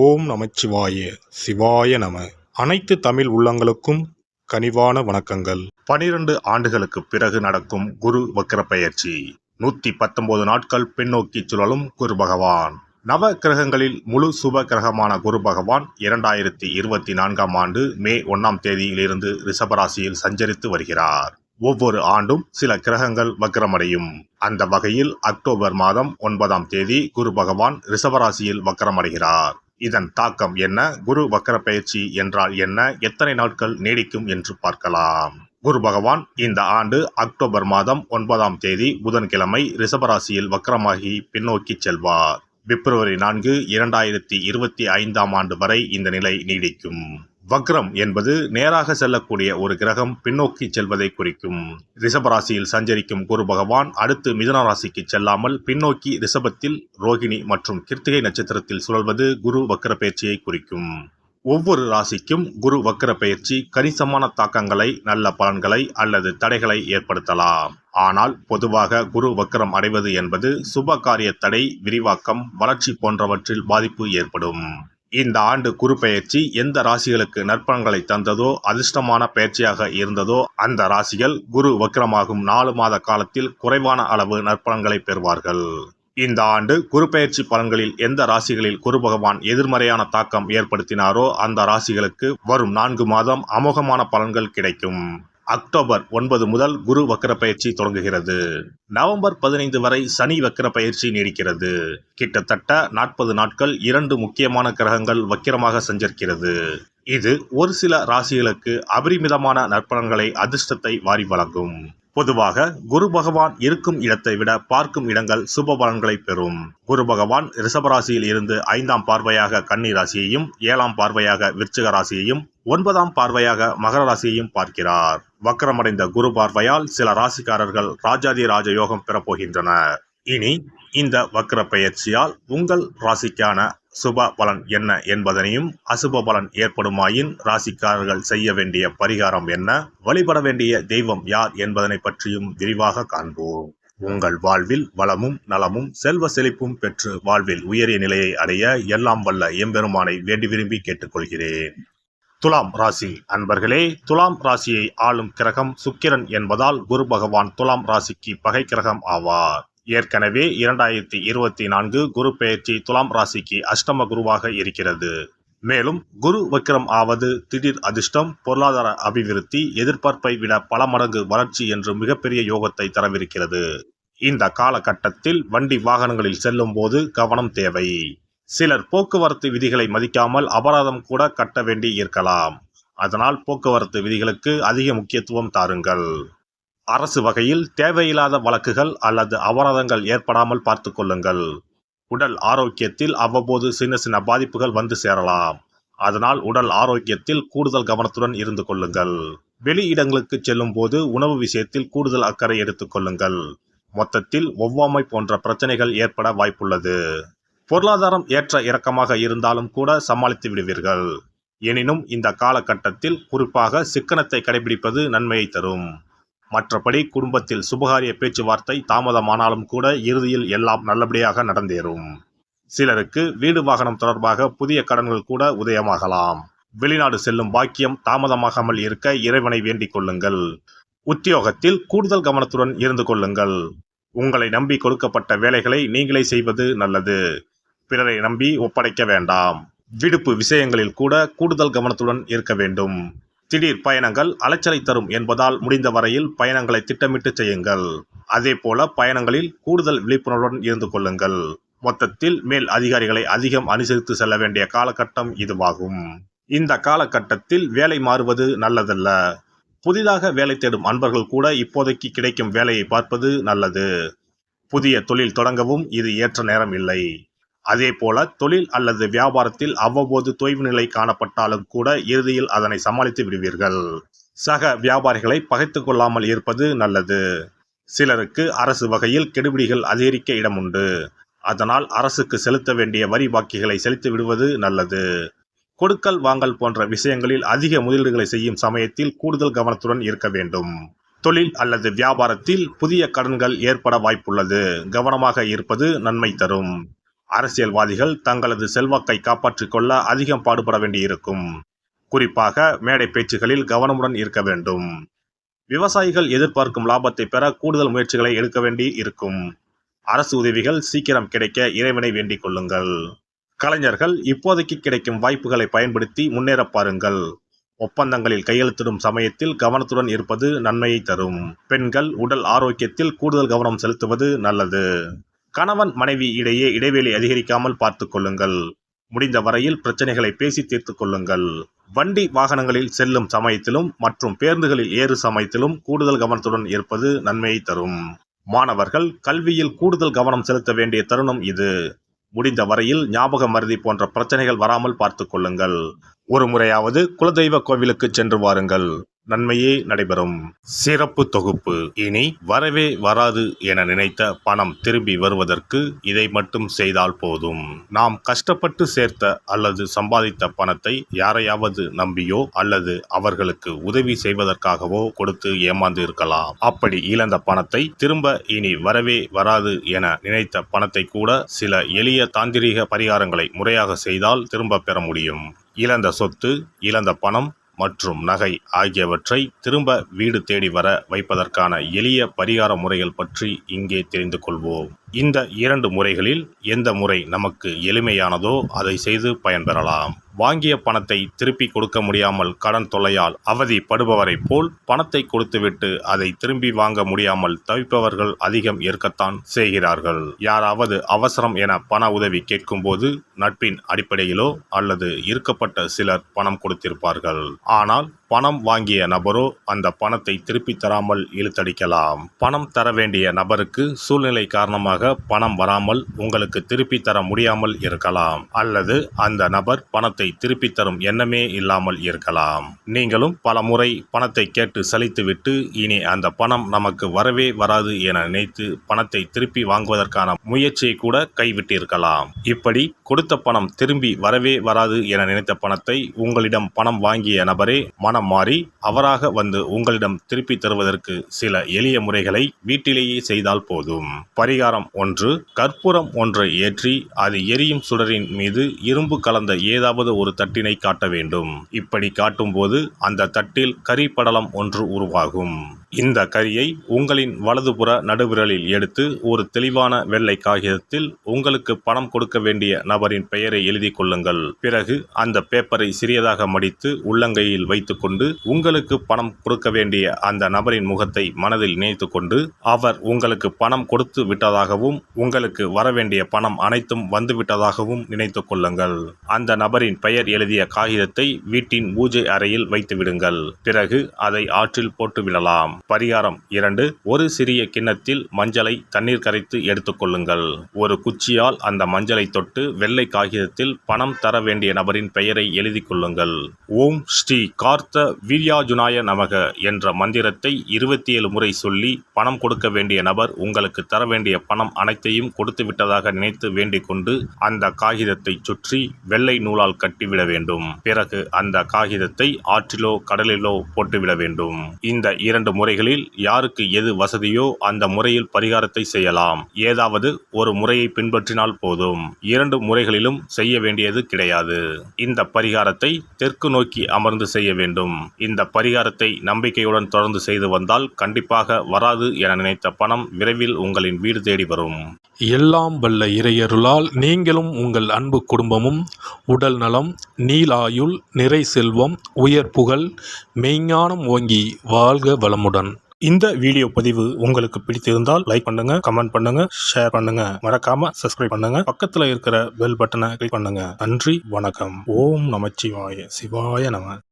ஓம் நமச்சிவாய சிவாய நம. அனைத்து தமிழ் உள்ளங்களுக்கும் கனிவான வணக்கங்கள். 12 ஆண்டுகளுக்கு பிறகு நடக்கும் குரு வக்ர பெயர்ச்சி. 119 நாட்கள் பின்னோக்கி சுழலும் குரு பகவான். நவ கிரகங்களில் முழு சுப கிரகமான குரு பகவான் 2024ஆம் ஆண்டு மே 1ஆம் தேதியிலிருந்து ரிஷபராசியில் சஞ்சரித்து வருகிறார். ஒவ்வொரு ஆண்டும் சில கிரகங்கள் வக்ரமடையும். அந்த வகையில் அக்டோபர் மாதம் 9ஆம் தேதி குரு பகவான் ரிஷபராசியில் வக்ரமடைகிறார். இதன் தாக்கம் என்ன? குரு வக்ர பயிற்சி என்றால் என்ன? எத்தனை நாட்கள் நீடிக்கும் என்று பார்க்கலாம். குரு பகவான் இந்த ஆண்டு அக்டோபர் மாதம் 9ஆம் தேதி புதன்கிழமை ரிஷபராசியில் வக்ரமாகி பின்னோக்கி செல்வார். பிப்ரவரி 4, 2025ஆம் ஆண்டு வரை இந்த நிலை நீடிக்கும். வக்ரம் என்பது நேராக செல்லக்கூடிய ஒரு கிரகம் பின்னோக்கி செல்வதை குறிக்கும். ரிஷபராசியில் சஞ்சரிக்கும் குரு பகவான் அடுத்து மிதுன ராசிக்கு செல்லாமல் பின்னோக்கி ரிஷபத்தில் ரோகிணி மற்றும் கிருத்திகை நட்சத்திரத்தில் சுழல்வது குரு வக்ர பயிற்சியை குறிக்கும். ஒவ்வொரு ராசிக்கும் குரு வக்ர பயிற்சி கணிசமான தாக்கங்களை, நல்ல பலன்களை அல்லது தடைகளை ஏற்படுத்தலாம். ஆனால் பொதுவாக குரு வக்ரம் அடைவது என்பது சுப காரிய தடை, விரிவாக்கம், வளர்ச்சி போன்றவற்றில் பாதிப்பு ஏற்படும். இந்த ஆண்டு குரு பெயர்ச்சி எந்த ராசிகளுக்கு நற்பலன்களை தந்ததோ, அதிர்ஷ்டமான பயிற்சியாக இருந்ததோ அந்த ராசிகள் குரு வக்ரமாகும் 4 மாத காலத்தில் குறைவான அளவு நற்பலன்களை பெறுவார்கள். இந்த ஆண்டு குரு பெயர்ச்சி பலன்களில் எந்த ராசிகளில் குரு பகவான் எதிர்மறையான தாக்கம் ஏற்படுத்தினாரோ அந்த ராசிகளுக்கு வரும் 4 மாதம் அமோகமான பலன்கள் கிடைக்கும். அக்டோபர் 9 முதல் குரு வக்ர பயிற்சி தொடங்குகிறது. நவம்பர் 15 வரை சனி வக்ர பயிற்சி நீடிக்கிறது. கிட்டத்தட்ட 40 நாட்கள் 2 முக்கியமான கிரகங்கள் வக்கிரமாக சஞ்சரிக்கிறது. இது ஒரு சில ராசிகளுக்கு அபரிமிதமான நற்பலன்களை, அதிர்ஷ்டத்தை வாரி வழங்கும். பொதுவாக குரு பகவான் இருக்கும் இடத்தை விட பார்க்கும் இடங்கள் சுப பலன்களை பெறும். குரு பகவான் ரிஷபராசியில் இருந்து 5ஆம் பார்வையாக கன்னி ராசியையும், 7ஆம் பார்வையாக விருச்சிக ராசியையும், 9ஆம் பார்வையாக மகர ராசியையும் பார்க்கிறார். வக்ரமடைந்த குரு பார்வையால் சில ராசிக்காரர்கள் ராஜாதி ராஜ யோகம் பெறப்போகின்றனர். இனி இந்த வக்ர பெயர்ச்சியால் உங்கள் ராசிக்கான சுப பலன் என்ன என்பதனையும், அசுப பலன் ஏற்படுமாயின் ராசிக்காரர்கள் செய்ய வேண்டிய பரிகாரம் என்ன, வழிபட வேண்டிய தெய்வம் யார் என்பதனை பற்றியும் விரிவாக காண்போம். உங்கள் வாழ்வில் வளமும் நலமும் செல்வ செழிப்பும் பெற்று வாழ்வில் உயரிய நிலையை அடைய எல்லாம் வல்ல எம்பெருமானை வேண்டி விரும்பி கேட்டுக்கொள்கிறேன். துலாம் ராசி அன்பர்களே, துலாம் ராசியை ஆளும் கிரகம் சுக்கிரன் என்பதால் குரு பகவான் துலாம் ராசிக்கு பகை கிரகம் ஆவார். ஏற்கனவே 2024 குரு பெயர்ச்சி துலாம் ராசிக்கு அஷ்டம குருவாக இருக்கிறது. மேலும் குரு வக்ரம் ஆவது திடீர் அதிர்ஷ்டம், பொருளாதார அபிவிருத்தி, எதிர்பார்ப்பை விட பல மடங்கு வளர்ச்சி என்று மிகப்பெரிய யோகத்தை தரவிருக்கிறது. இந்த காலகட்டத்தில் வண்டி வாகனங்களில் செல்லும் போது கவனம் தேவை. சிலர் போக்குவரத்து விதிகளை மதிக்காமல் அபராதம் கூட கட்ட வேண்டி இருக்கலாம். அதனால் போக்குவரத்து விதிகளுக்கு அதிக முக்கியத்துவம் தாருங்கள். அரசு வகையில் தேவையில்லாத வழக்குகள் அல்லது அபராதங்கள் ஏற்படாமல் பார்த்து கொள்ளுங்கள். உடல் ஆரோக்கியத்தில் அவ்வப்போது சின்ன சின்ன பாதிப்புகள் வந்து சேரலாம். அதனால் உடல் ஆரோக்கியத்தில் கூடுதல் கவனத்துடன் இருந்து கொள்ளுங்கள். வெளி இடங்களுக்கு செல்லும் போது உணவு விஷயத்தில் கூடுதல் அக்கறை எடுத்துக் கொள்ளுங்கள். மொத்தத்தில் ஒவ்வாமை போன்ற பிரச்சனைகள் ஏற்பட வாய்ப்புள்ளது. பொருளாதாரம் ஏற்ற இறக்கமாக இருந்தாலும் கூட சமாளித்து விடுவீர்கள். எனினும் இந்த காலகட்டத்தில் குறிப்பாக சிக்கனத்தை கடைபிடிப்பது நன்மையை தரும். மற்றபடி குடும்பத்தில் சுபகாரிய பேச்சுவார்த்தை தாமதமானாலும் கூட இறுதியில் எல்லாம் நல்லபடியாக நடந்தேறும். சிலருக்கு வீடு வாகனம் தொடர்பாக புதிய கடன்கள் கூட உதயமாகலாம். வெளிநாடு செல்லும் பாக்கியம் தாமதமாகாமல் இருக்க இறைவனை வேண்டிக் கொள்ளுங்கள். உத்தியோகத்தில் கூடுதல் கவனத்துடன் இருந்து கொள்ளுங்கள். உங்களை நம்பி கொடுக்கப்பட்ட வேலைகளை நீங்களே செய்வது நல்லது. பிறரை நம்பி ஒப்படைக்க வேண்டாம். விடுப்பு விஷயங்களில் கூட கூடுதல் கவனத்துடன் இருக்க வேண்டும். திடீர் பயணங்கள் அலைச்சலை தரும் என்பதால் முடிந்த வரையில் பயணங்களை திட்டமிட்டு செய்யுங்கள். அதே போல பயணங்களில் கூடுதல் விழிப்புணர்வுடன் இருந்து கொள்ளுங்கள். மொத்தத்தில் மேல் அதிகாரிகளை அதிகம் அனுசரித்து செல்ல வேண்டிய காலகட்டம் இதுவாகும். இந்த காலகட்டத்தில் வேலை மாறுவது நல்லதல்ல. புதிதாக வேலை தேடும் அன்பர்கள் கூட இப்போதைக்கு கிடைக்கும் வேலையை பார்ப்பது நல்லது. புதிய தொழில் தொடங்கவும் இது ஏற்ற நேரம் இல்லை. அதே போல தொழில் அல்லது வியாபாரத்தில் அவ்வப்போது தொய்வு நிலை காணப்பட்டாலும் கூட இறுதியில் அதனை சமாளித்து விடுவீர்கள். சக வியாபாரிகளை பகைத்து கொள்ளாமல் இருப்பது நல்லது. சிலருக்கு அரசு வகையில் கெடுபிடிகள் அதிகரிக்க இடமுண்டு. அதனால் அரசுக்கு செலுத்த வேண்டிய வரி பாக்கிகளை செலுத்தி விடுவது நல்லது. கொடுக்கல் வாங்கல் போன்ற விஷயங்களில் அதிக முதலீடுகளை செய்யும் சமயத்தில் கூடுதல் கவனத்துடன் இருக்க வேண்டும். தொழில் அல்லது வியாபாரத்தில் புதிய கடன்கள் ஏற்பட வாய்ப்புள்ளது. கவனமாக இருப்பது நன்மை தரும். அரசியல்வாதிகள் தங்களது செல்வாக்கை காப்பாற்றிக் கொள்ள அதிகம் பாடுபட வேண்டியிருக்கும். குறிப்பாக மேடை பேச்சுகளில் கவனமுடன் இருக்க வேண்டும். விவசாயிகள் எதிர்பார்க்கும் லாபத்தை பெற கூடுதல் முயற்சிகளை எடுக்க வேண்டி இருக்கும். அரசு உதவிகள் சீக்கிரம் கிடைக்க இறைவனை வேண்டிக் கொள்ளுங்கள். கலைஞர்கள் இப்போதைக்கு கிடைக்கும் வாய்ப்புகளை பயன்படுத்தி முன்னேற பாருங்கள். ஒப்பந்தங்களில் கையெழுத்திடும் சமயத்தில் கவனத்துடன் இருப்பது நன்மையை தரும். பெண்கள் உடல் ஆரோக்கியத்தில் கூடுதல் கவனம் செலுத்துவது நல்லது. கணவன் மனைவி இடையே இடைவெளி அதிகரிக்காமல் பார்த்துக் கொள்ளுங்கள். முடிந்த வரையில் பிரச்சனைகளை பேசி தீர்த்துக் கொள்ளுங்கள். வண்டி வாகனங்களில் செல்லும் சமயத்திலும் மற்றும் பேருந்துகளில் ஏறு சமயத்திலும் கூடுதல் கவனத்துடன் இருப்பது நன்மையை தரும். மாணவர்கள் கல்வியில் கூடுதல் கவனம் செலுத்த வேண்டிய தருணம் இது. முடிந்த வரையில் ஞாபக மறதி போன்ற பிரச்சனைகள் வராமல் பார்த்துக் கொள்ளுங்கள். ஒரு முறையாவது குலதெய்வ கோவிலுக்கு சென்று வாருங்கள். நன்மையே நடைபெறும். சிறப்பு தொகுப்பு. இனி வரவே வராது என நினைத்த பணம் திரும்பி வருவதற்கு இதை மட்டும் செய்தால் போதும். நாம் கஷ்டப்பட்டு சேர்த்த அல்லது சம்பாதித்த பணத்தை யாரையாவது நம்பியோ அல்லது அவர்களுக்கு உதவி செய்வதற்காகவோ கொடுத்து ஏமாந்து இருக்கலாம். அப்படி இழந்த பணத்தை திரும்ப இனி வரவே வராது என நினைத்த பணத்தை கூட சில எளிய தாந்திரீக பரிகாரங்களை முறையாக செய்தால் திரும்ப பெற முடியும். இழந்த சொத்து, இழந்த பணம் மற்றும் நகை ஆகியவற்றை திரும்ப வீடு தேடி வர வைப்பதற்கான எளிய பரிகார முறைகள் பற்றி இங்கே தெரிந்து கொள்வோம். இந்த 2 முறைகளில் எந்த முறை நமக்கு எளிமையானதோ அதை செய்து பயன்பெறலாம். வாங்கிய பணத்தை திருப்பி கொடுக்க முடியாமல் கடன் தொல்லையால் அவதிப்படுபவரை போல் பணத்தை கொடுத்துவிட்டு அதை திரும்பி வாங்க முடியாமல் தவிப்பவர்கள் அதிகம் இருக்கத்தான் செய்கிறார்கள். யாராவது அவசரம் என பண உதவி கேட்கும்போது நட்பின் அடிப்படையிலோ அல்லது இருக்கப்பட்ட சிலர் பணம் கொடுத்திருப்பார்கள். ஆனால் பணம் வாங்கிய நபரோ அந்த பணத்தை திருப்பி தராமல் இழுத்தடிக்கலாம். பணம் தர வேண்டிய நபருக்கு சூழ்நிலை காரணமாக பணம் வராமல் உங்களுக்கு திருப்பி தர முடியாமல் இருக்கலாம். அல்லது அந்த நபர் பணத்தை திருப்பி தரும் எண்ணமே இல்லாமல் இருக்கலாம். நீங்களும் பல முறை பணத்தை கேட்டு சலித்துவிட்டு இனி அந்த பணம் நமக்கு வரவே வராது என நினைத்து பணத்தை திருப்பி வாங்குவதற்கான முயற்சியை கூட கைவிட்டிருக்கலாம். இப்படி கொடுத்த பணம் திரும்பி வரவே வராது என நினைத்த பணத்தை உங்களிடம் பணம் வாங்கிய நபரே மனம் மாறி அவராக வந்து உங்களிடம் திருப்பி தருவதற்கு சில எளிய முறைகளை வீட்டிலேயே செய்தால் போதும். பரிகாரம் 1. கற்பூரம் ஒன்றை ஏற்றி அது எரியும் சுடரின் மீது இரும்பு கலந்த ஏதாவது ஒரு தட்டினை காட்ட வேண்டும். இப்படி காட்டும்போது அந்த தட்டில் கரி படலம் ஒன்று உருவாகும். இந்த கரியை உங்களின் வலதுபுற நடுவிரலில் எடுத்து ஒரு தெளிவான வெள்ளை காகிதத்தில் உங்களுக்கு பணம் கொடுக்க வேண்டிய நபரின் பெயரை எழுதி கொள்ளுங்கள். பிறகு அந்த பேப்பரை சிறியதாக மடித்து உள்ளங்கையில் வைத்துக் கொண்டு உங்களுக்கு பணம் கொடுக்க வேண்டிய அந்த நபரின் முகத்தை மனதில் நினைத்து கொண்டு அவர் உங்களுக்கு பணம் கொடுத்து விட்டதாகவும் உங்களுக்கு வரவேண்டிய பணம் அனைத்தும் வந்துவிட்டதாகவும் நினைத்து கொள்ளுங்கள். அந்த நபரின் பெயர் எழுதிய காகிதத்தை வீட்டின் பூஜை அறையில் வைத்து விடுங்கள். பிறகு அதை ஆற்றில் போட்டு விடலாம். பரிகாரம் 2. ஒரு சிறிய கிண்ணத்தில் மஞ்சளை தண்ணீர் கரைத்து எடுத்துக்கொள்ளுங்கள். ஒரு குச்சியால் அந்த மஞ்சளை தொட்டு வெள்ளை காகிதத்தில் பணம் தர வேண்டிய நபரின் பெயரை எழுதி கொள்ளுங்கள். ஓம் ஸ்ரீ கார்த்த வீர்யாஜுனாய நமக என்ற மந்திரத்தை 27 முறை சொல்லி பணம் கொடுக்க வேண்டிய நபர் உங்களுக்கு தர வேண்டிய பணம் அனைத்தையும் கொடுத்து விட்டதாக நினைத்து வேண்டிக் கொண்டு அந்த காகிதத்தை சுற்றி வெள்ளை நூலால் கட்டிவிட வேண்டும். பிறகு அந்த காகிதத்தை ஆற்றிலோ கடலிலோ போட்டுவிட வேண்டும். இந்த 2 முறைகளில் யாருக்கு எது வசதியோ அந்த முறையில் பரிகாரத்தை செய்யலாம். ஏதாவது ஒரு முறையை பின்பற்றினால் போதும். 2 முறைகளிலும் செய்ய வேண்டியது கிடையாது. இந்த பரிகாரத்தை தெற்கு நோக்கி அமர்ந்து செய்ய வேண்டும். இந்த பரிகாரத்தை நம்பிக்கையுடன் தொடர்ந்து செய்து வந்தால் கண்டிப்பாக வராது என நினைத்த பணம் விரைவில் உங்களின் வீடு தேடி வரும். எல்லாம் வல்ல இறையருளால் நீங்களும் உங்கள் அன்பு குடும்பமும் உடல் நலம், நீலாயுள், நிறை செல்வம், உயர் புகழ், மெய்ஞானம் ஓங்கி வாழ்க வளமுடன். இந்த வீடியோ பதிவு உங்களுக்கு பிடித்திருந்தால் லைக் பண்ணுங்க, கமெண்ட் பண்ணுங்க, ஷேர் பண்ணுங்க, மறக்காம சப்ஸ்கிரைப் பண்ணுங்க, பக்கத்துல இருக்கிற பெல் பட்டனை கிளிக் பண்ணுங்க. நன்றி, வணக்கம். ஓம் நமச்சிவாய, சிவாய நம.